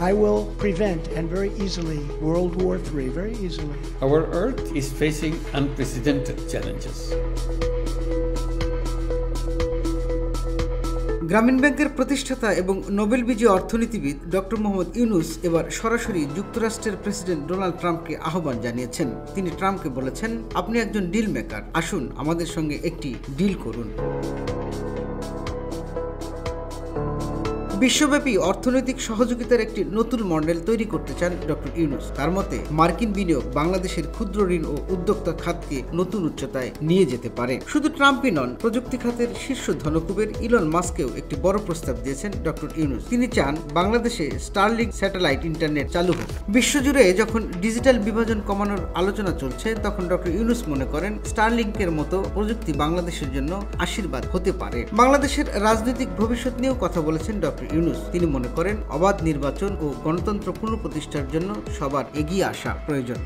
I will prevent, and very easily, World War III, very easily. Our Earth is facing unprecedented challenges. গ্রামীণ ব্যাংকের প্রতিষ্ঠাতা এবং Nobel বিজয়ী অর্থনীতিবিদ ডক্টর মোহাম্মদ ইউনুস এবার সরাসরি যুক্তরাষ্ট্রের প্রেসিডেন্ট ডোনাল্ড ট্রাম্পকে আহ্বান জানিয়েছেন। তিনি ট্রাম্পকে বলেছেন, আপনি একজন ডিল মেকার, আসুন আমাদের সঙ্গে একটি ডিল করুন। বিশ্বব্যাপী অর্থনৈতিক সহযোগিতার একটি নতুন মডেল তৈরি করতে চান ডক্টর ইউনুস। তার মতে মার্কিন বিনিয়োগ বাংলাদেশের ক্ষুদ্র ঋণ ও উদ্যোক্তা খাতকে নতুন উচ্চতায় নিয়ে যেতে পারে। শুধু ট্রাম্পই নন, প্রযুক্তি খাতের শীর্ষ ধনকুবের ইলন মাস্ককেও একটি বড় প্রস্তাব দিয়েছেন ডক্টর ইউনুস। তিনি চান বাংলাদেশে স্টারলিংক স্যাটেলাইট ইন্টারনেট চালু হোক। বিশ্বজুড়ে যখন ডিজিটাল বিভাজন কমানোর আলোচনা চলছে, তখন ডক্টর ইউনুস মনে করেন স্টারলিংকের মতো প্রযুক্তি বাংলাদেশের জন্য আশীর্বাদ হতে পারে। বাংলাদেশের রাজনৈতিক ভবিষ্যৎ নিয়েও কথা বলেছেন ডক্টর ইউনুস। তিনি মনে করেন অবাধ নির্বাচন ও গণতন্ত্র পুনঃপ্রতিষ্ঠার জন্য সবার এগিয়ে আসা প্রয়োজন।